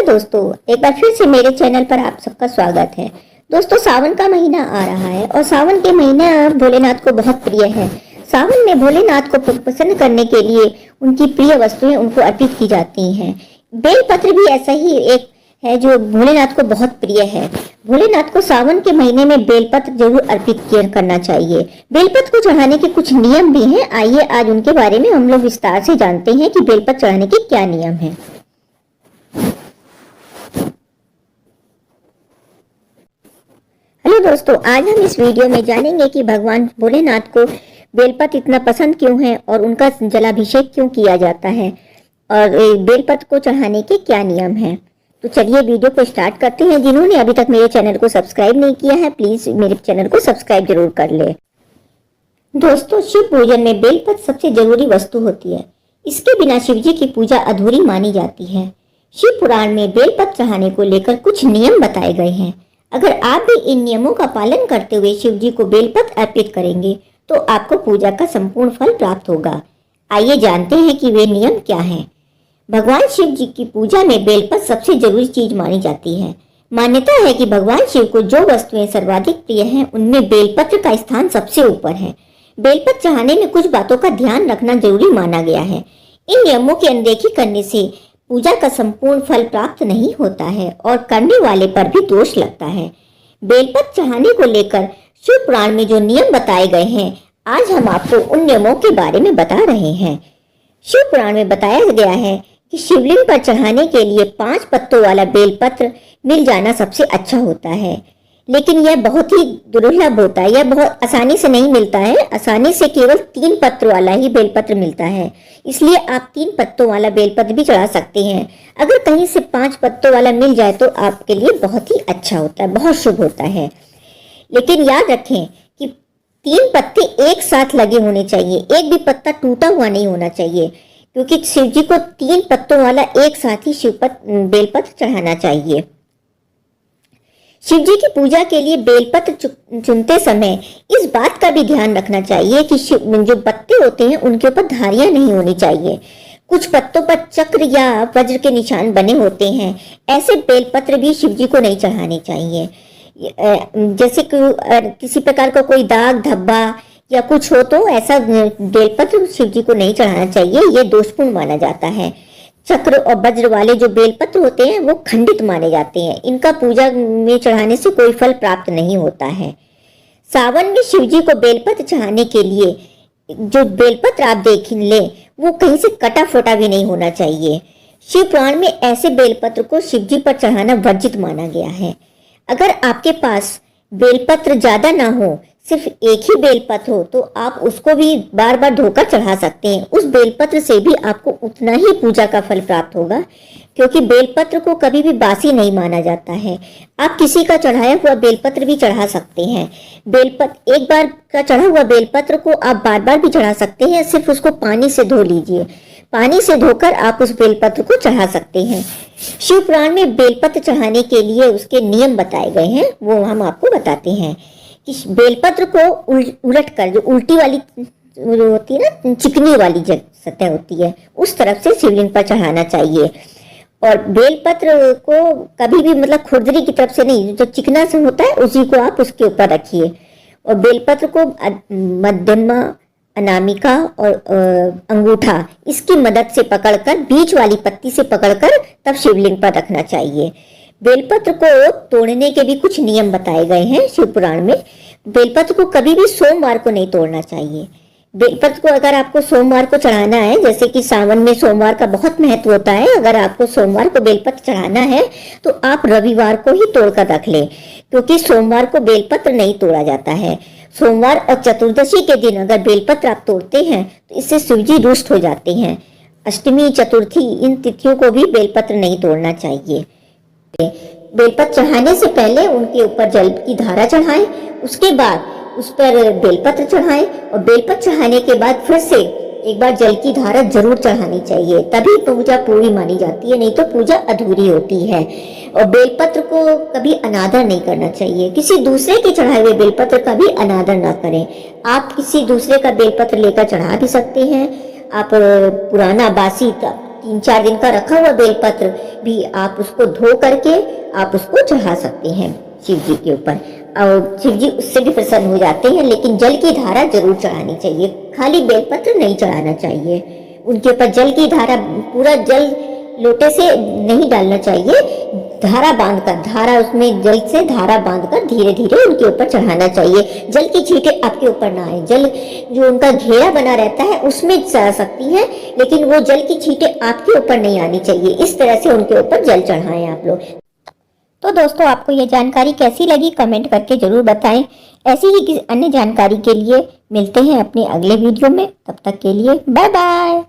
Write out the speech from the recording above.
दोस्तों, एक बार फिर से मेरे चैनल पर आप सबका स्वागत है। दोस्तों, सावन का महीना आ रहा है और सावन के महीना भोलेनाथ को बहुत प्रिय है। सावन में भोलेनाथ को प्रसन्न करने के लिए उनकी प्रिय वस्तुएं उनको अर्पित की जाती हैं। बेलपत्र भी ऐसा ही एक है जो भोलेनाथ को बहुत प्रिय है। भोलेनाथ को सावन के महीने में बेलपत्र जरूर अर्पित करना चाहिए। बेलपत्र को चढ़ाने के कुछ नियम भी हैं। आइए आज उनके बारे में हम लोग विस्तार से जानते हैं कि बेलपत्र चढ़ाने के क्या नियम हैं। हेलो दोस्तों, आज हम इस वीडियो में जानेंगे कि भगवान भोलेनाथ को बेलपत्र इतना पसंद क्यों है और उनका जलाभिषेक क्यों किया जाता है और बेलपत्र को चढ़ाने के क्या नियम हैं। तो चलिए वीडियो को स्टार्ट करते हैं। जिन्होंने अभी तक मेरे चैनल को सब्सक्राइब नहीं किया है, प्लीज मेरे चैनल को सब्सक्राइब जरूर कर ले। दोस्तों, शिव पूजन में बेलपत्र सबसे जरूरी वस्तु होती है। इसके बिना शिव जी की पूजा अधूरी मानी जाती है। शिव पुराण में बेलपत्र चढ़ाने को लेकर कुछ नियम बताए गए हैं। अगर आप भी इन नियमों का पालन करते हुए शिव जी को बेलपत्र अर्पित करेंगे तो आपको पूजा का संपूर्ण फल प्राप्त होगा। आइए जानते हैं कि वे नियम क्या हैं। भगवान शिव जी की पूजा में बेलपत्र सबसे जरूरी चीज मानी जाती है। मान्यता है कि भगवान शिव को जो वस्तुएं सर्वाधिक प्रिय हैं उनमें बेलपत्र का स्थान सबसे ऊपर है। बेलपत्र चढ़ाने में कुछ बातों का ध्यान रखना जरूरी माना गया है। इन नियमों की अनदेखी करने से पूजा का संपूर्ण फल प्राप्त नहीं होता है और करने वाले पर भी दोष लगता है। बेलपत्र चढ़ाने को लेकर शिव पुराण में जो नियम बताए गए हैं, आज हम आपको उन नियमों के बारे में बता रहे हैं। शिव पुराण में बताया गया है कि शिवलिंग पर चढ़ाने के लिए 5 पत्तों वाला बेलपत्र मिल जाना सबसे अच्छा होता है, लेकिन यह बहुत ही दुर्लभ होता है। यह बहुत आसानी से नहीं मिलता है। आसानी से केवल 3 पत्र वाला ही बेलपत्र मिलता है, इसलिए आप 3 पत्तों वाला बेलपत्र भी चढ़ा सकते हैं। अगर कहीं से 5 पत्तों वाला मिल जाए तो आपके लिए बहुत ही अच्छा होता है, बहुत शुभ होता है। लेकिन याद रखें कि 3 पत्ते एक साथ लगे होने चाहिए, एक भी पत्ता टूटा हुआ नहीं होना चाहिए, क्योंकि शिव जी को 3 पत्तों वाला एक साथ ही बेलपत्र चढ़ाना चाहिए। शिव जी की पूजा के लिए बेलपत्र चुनते समय इस बात का भी ध्यान रखना चाहिए कि जो पत्ते होते हैं उनके ऊपर धारियां नहीं होनी चाहिए। कुछ पत्तों पर चक्र या वज्र के निशान बने होते हैं। ऐसे बेलपत्र भी शिव जी को नहीं चढ़ाने चाहिए। जैसे कि किसी प्रकार का कोई दाग धब्बा या कुछ हो तो ऐसा बेलपत्र शिव जी को नहीं चढ़ाना चाहिए। ये दोषपूर्ण माना जाता है। चक्र और वज्र वाले जो बेलपत्र होते हैं वो खंडित माने जाते हैं। इनका पूजा में चढ़ाने से कोई फल प्राप्त नहीं होता है। सावन में शिव जी को बेलपत्र चढ़ाने के लिए जो बेलपत्र आप देख ले वो कहीं से कटा फोटा भी नहीं होना चाहिए। शिव पुराण में ऐसे बेलपत्र को शिव जी पर चढ़ाना वर्जित माना गया है। अगर आपके पास बेलपत्र ज्यादा ना हो, सिर्फ एक ही बेलपत्र हो, तो आप उसको भी बार बार धोकर चढ़ा सकते हैं। उस बेलपत्र से भी आपको उतना ही पूजा का फल प्राप्त होगा, क्योंकि बेलपत्र को कभी भी बासी नहीं माना जाता है। आप किसी का चढ़ाया हुआ बेलपत्र भी चढ़ा सकते हैं। बेलपत्र एक बार का चढ़ा हुआ बेलपत्र को आप बार बार भी चढ़ा सकते हैं। सिर्फ उसको पानी से धो लीजिए। पानी से धोकर आप उस बेलपत्र को चढ़ा सकते हैं। शिव पुराण में बेलपत्र चढ़ाने के लिए उसके नियम बताए गए हैं, वो हम आपको बताते हैं। कि बेलपत्र को उलट कर, जो उल्टी वाली होती है ना, चिकनी वाली सतह होती है, उस तरफ से शिवलिंग पर चढ़ाना चाहिए। और बेलपत्र को कभी भी मतलब खुरदरी की तरफ से नहीं, जो चिकना से होता है उसी को आप उसके ऊपर रखिए। और बेलपत्र को मध्यमा, अनामिका और अंगूठा इसकी मदद से पकड़कर, बीच वाली पत्ती से पकड़कर तब शिवलिंग पर रखना चाहिए। बेलपत्र को तोड़ने के भी कुछ नियम बताए गए हैं शिव पुराण में। बेलपत्र को कभी भी सोमवार को नहीं तोड़ना चाहिए। बेलपत्र को अगर आपको सोमवार को चढ़ाना है, जैसे कि सावन में सोमवार का बहुत महत्व होता है, अगर आपको सोमवार को बेलपत्र चढ़ाना है तो आप रविवार को ही तोड़कर रख लें, क्योंकि सोमवार को बेलपत्र नहीं तोड़ा जाता है। सोमवार और चतुर्दशी के दिन अगर बेलपत्र आप तोड़ते हैं तो इससे शिव जी रुष्ट हो जाते हैं। अष्टमी, चतुर्थी, इन तिथियों को भी बेलपत्र नहीं तोड़ना चाहिए। बेलपत्र चढ़ाने से पहले उनके ऊपर जल की धारा चढ़ाएं, उसके बाद उस पर बेलपत्र चढ़ाएं और बेलपत्र चढ़ाने के बाद फिर से एक बार जल की धारा जरूर चढ़ानी चाहिए, तभी पूजा पूरी मानी जाती है, नहीं तो पूजा अधूरी होती है। और बेलपत्र को कभी अनादर नहीं करना चाहिए। किसी दूसरे के चढ़ाए हुए बेलपत्र का भी अनादर ना करें। आप किसी दूसरे का बेलपत्र लेकर चढ़ा भी सकते हैं। आप पुराना बासी 3-4 दिन का रखा हुआ बेलपत्र भी आप उसको धो करके आप उसको चढ़ा सकते हैं शिव जी के ऊपर, और शिव जी उससे भी प्रसन्न हो जाते हैं। लेकिन जल की धारा जरूर चढ़ानी चाहिए, खाली बेलपत्र नहीं चढ़ाना चाहिए। उनके ऊपर जल की धारा, पूरा जल लोटे से नहीं डालना चाहिए, धारा बांधकर, धारा उसमें जल से धारा बांधकर धीरे धीरे उनके ऊपर चढ़ाना चाहिए। जल की छींटे आपके ऊपर ना आए, जल जो उनका घेरा बना रहता है उसमें जा सकती है, लेकिन वो जल की छींटे आपके ऊपर नहीं आनी चाहिए। इस तरह से उनके ऊपर जल चढ़ाएं आप लोग। तो दोस्तों, आपको ये जानकारी कैसी लगी कमेंट करके जरूर बताएं। ऐसी ही किसी अन्य जानकारी के लिए मिलते हैं अपने अगले वीडियो में। तब तक के लिए बाय बाय।